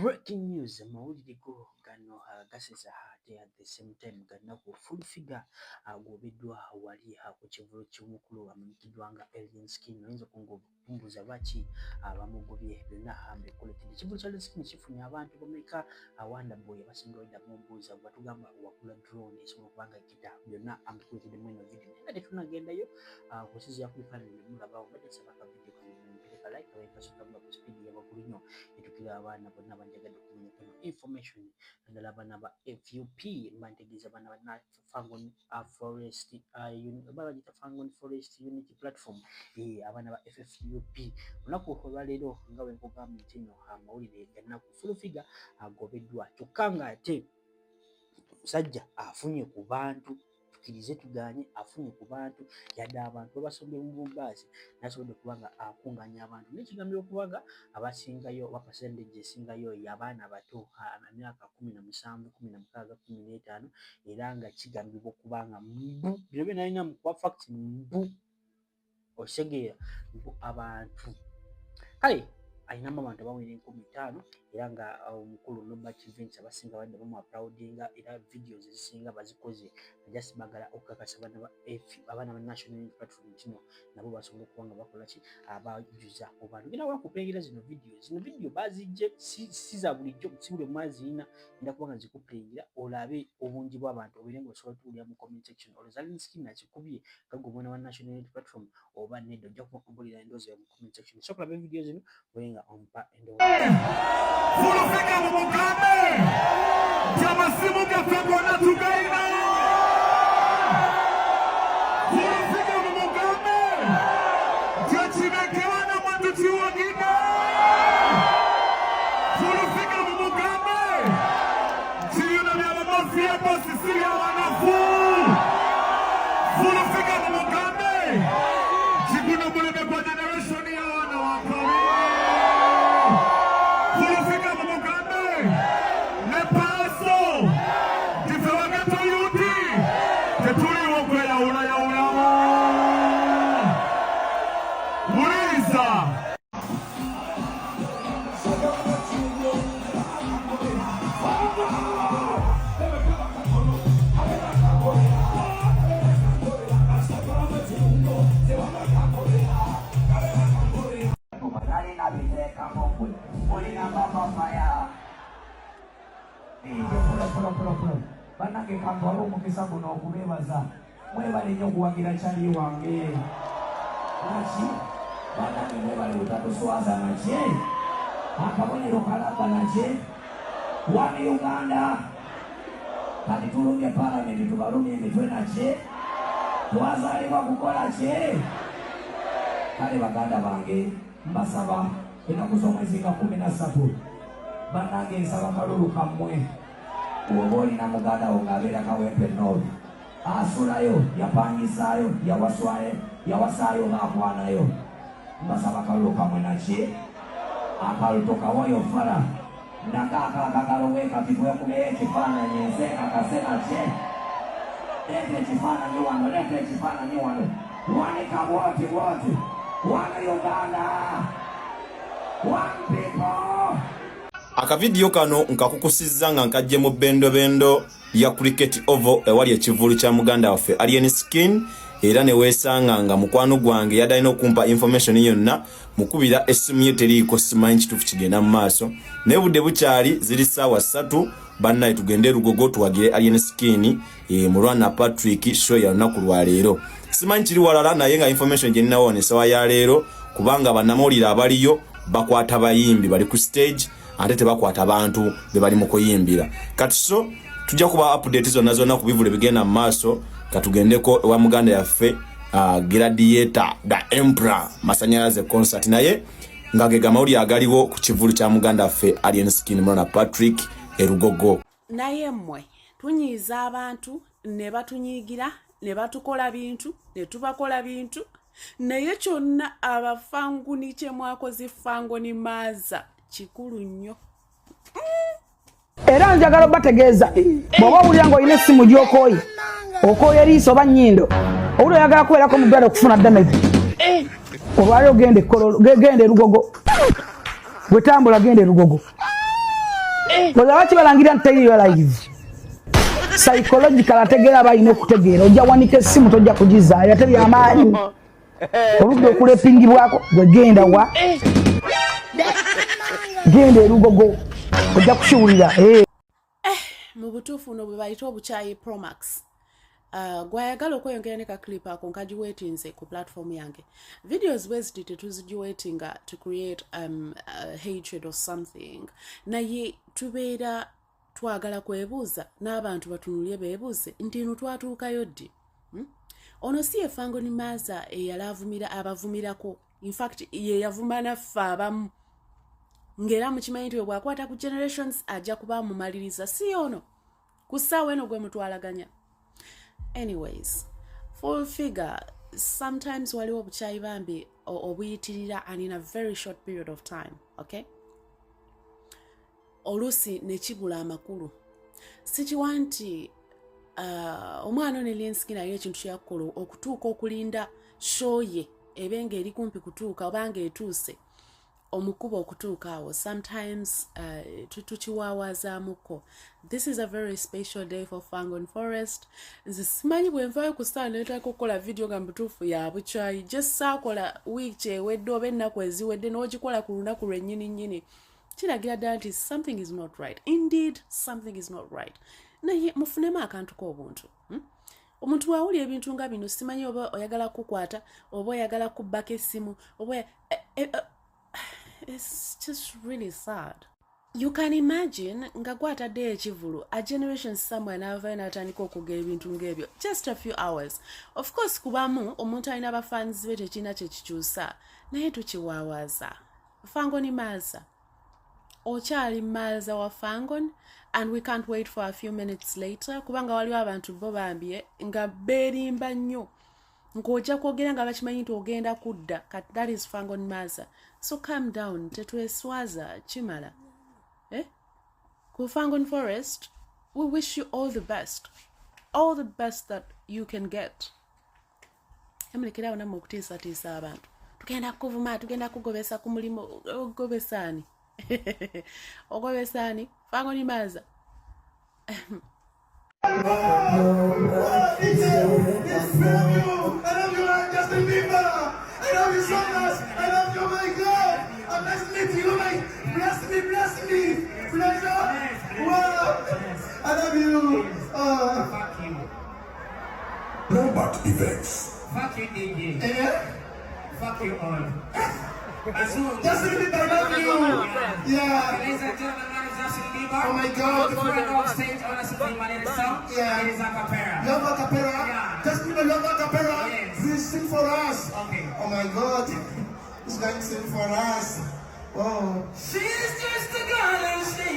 Breaking news, amawulire go gano gasesa ate at the same time ganaku full figure agobeddwa wali ku kivulo ky'omukulu amanyikiddwa nga Alien Skin. Oyinza kumbuuza lwaki abamugobye byonna mbikoletedde. Ekivulo kya Alien Skin kifunye abantu bameka Wonderboy abasinga oddamu obuuza batugamba wakula drone esobola okuba nga ekita byonna mbikoletedde mu eno video naye ate tunagendayo kusinziira ku bifaananyi mulabawo badde nsaba ka video kamumpireka like awekasukamba ku speed y'abakulu nnyo etukira abaana bonna banjagadde okumenya kuno information naddala abaana ba FUP mbantegeeza abaana ba Fangon Forest bagita Fangon Forest Unity Platform abaana ba FFUP olunaku olwaleero nga bwe nkugambye nti nno amawulire gannaku full figure agobeddwa kyokka nga ate musajja afunye ku bantu tukirize tuganye afunye ku bantu yadde abantu babasombye mu bumbaasi nasobodde okuba nga akunganya abantu n'ekigambiro okuba nga abasingayo oba percentage esingayo y'abaana bato emyaka 17, 16, 15 era nga kigambibwa okuba nga mbu bino bye nalina mu kwa fact mbu osegeera mbu abantu kale ayinamu abantu abawera 15 era nga omukulu Robert Vince abasinga badde bamu applaudinga era videos ezisinga bazikoze just bagala okukakasa abaana ba National Unity Platform kino nabo basobola okuba nga bakola ki abajuza mu bantu era wakupengera zino video bazijje si za bulijjo si buli mwazina nda kuba nga zikupengera olabe obungi bw'abantu obeere nga osobola tuulira mu comment section Alien Skin nakikubye kagumwana wa National Unity Platform oba nedda ojja kumbulira endoozi mu comment section so kulaba video zino wenga ompa endoozi Fulufika Mugabe Jamasimu Gafegona Tugaina Fulufika Mugabe Jachimekewana Matuchi Wagina Fulufika Mugabe Chiyuna Vyama Mafia Pasisiya Wanafu Fulufika Mugabe Chikuna Mulebe kwa generation ya wana wakari Fulufika Mugabe Nepaso Tifewageta yuti Tetuli wokwe ya ula Muliza Banake kambalo mukisa kuno okubebaza mwebale nnyo okuwagira kyali wange naki banake mwebale utatuswaza naki akabonero kalamba naki wani Uganda kati tulumye palamenti tubalumye emitwe naki twazalibwa kukola ki kale baganda bange mbasaba ennaku z'omwezi nga 13 banange nsaba kalulu kammwe oba olina muganda wo ng'abeera kawempe North asulayo yapangisaayo yawasaayo ng'akwanayo mbasaba kalulu kamwe naki akaluto kawoyo fala nakaakakagalo wekati gwekubeyo ekifaananyi ense akase naki leta ekifaananyi wano wanika bwoti wana Uganda one people. Akavidiyo kano nkakukusizza nga nkajje mu bendo ya Cricket Oval ewali ekivulu kya muganda waffe Alien Skin era ne weesanga nga mukwano gwange yadalina okumpa information yonna mukubira essimu ye teriiko simanyi kituufu kigenda mu maaso naye budde bukyali ziri ssaawa 3 bannaye tugende Lugogo tuwagire Alien Skin mu Lwana Patrick show ya lunaku lwa leero simanyi kiri walala naye nga information gye nninawo ne sawa ya leero kubanga bannamawulire abaliyo bakwata bayimbi bali ku stage ate tebakwata abantu be bali mu kuyimbira kati so tujja kuba update zonna ku bivule bigenda mu maaso katugendeko ewa muganda yaffe Gladiator the Emperor masanyalaze concert naye ngagega mawuli agaliwo ku kivulu kya muganda yaffe Alien Skin Lwana Patrick Lugogo naye mmwe tunyiza abantu ne batunyigira ne batukola bintu ne tubakola bintu naye kyonna abafanguni kye mwakoze Fangoni Maaza kikulu nnyo era njagala bategeeza bw'oba owulira ng'olina essimu gy'okooye okooye liiso oba nnyindo owulira oyagala kubeerako mu ddwaliro okufuna damage olwali ogende Kololo gende Lugogo wetambula gende Lugogo oza bakibalangira nti teriyo live psychological ategeera balina okutegeera ojja wanika essimu tojja kugizaayo teri amaanyi oludde okulepingibwako gwe genda wa gende Lugogo ojja kukiwulira mu butuufu no bwe bayita obukyayi Promax. Gwayagala okweyongera ne ka clip ako nkagiweetinze ku platform yange. Videos bweziti tetuzigiweetinga to create hatred or something. Naye tubeera twagala kwebuuza n'abantu batunulye beebuuze nti eno twatuukayo ddi? Ono si ye Fangoni Maaza eyali avumira abavumirako. In fact ye yavuma naffe abamu. Ngera mukimanyi nti bwakwata ku generations ajja kuba mumaliriza si ono. Ku ssaawa eno gwe mutwalaganya. Anyways, full figure, sometimes waliwo obukyayi bambi obuyitirira and in a very short period of time, okay? Olusi nekibula amakulu. Sikiwa nti omwana ono Alien naye ekintu kyakola okutuuka okulinda show ye ebenga eri kumpi kutuuka obanga etuuse omukuba okutuuka awo. Sometimes tukiwaawazaamuko. This is a very special day for Fangon Forest. Nze simanyi bwe nvaayo ku staa neetaka okukola video nga mutuufu ya bukyayi. Just saakola wiiki ewedde oba ennaku eziwedde n'ogikola ku lunaku lwennyini. Kiragira ddala nti something is not right. Indeed, something is not right. Naye mufunemu akantu k'obuntu. Omuntu awulira ebintu nga bino simanyi oba oyagala kukwata oba oyagala kubbako essimu oba it's just really sad. You can imagine nga gwatadde ekivulu a generation somewhere n'avaayo n'atandika okugera ebintu ng'ebyo just a few hours. Of course kubamu omuntu alina abafanzi be tekirina kye kikyusa naye tukiwaawaza. Fangoni Maaza okyali Maaza wa Fangon and we can't wait for a few minutes later kubanga waliwo abantu bo bambye nga beerimba nnyo ng'ojja kwogera nga bakimanyi nti ogenda kudda kati that is Fangoni Maaza. So calm down, tetweswaza chimala. Ku Fangon Forest, we wish you all the best that you can get. Emulekera wana mukutiisa abantu. Tugenda kuvuma, tugenda kugobesa ku mulimu ogobesani. Ogobesani, Fangoni Maaza. Bless me. Pleasure. Wow. I love you. Fuck you. Robert Events. Fuck you, DJ. Yeah. Fuck you all. Justin Bieber, I love you. Yeah. Ladies and gentlemen, my name is Justin Bieber. Oh my God. Before I go off stage, I want to sing my latest song. Yeah. It is a cappella. Love a cappella. Yeah. Justin Bieber, love a cappella. Yes. Please sing for us. Okay. Oh my God. He's going to sing for us. Oh. She's just a girl and she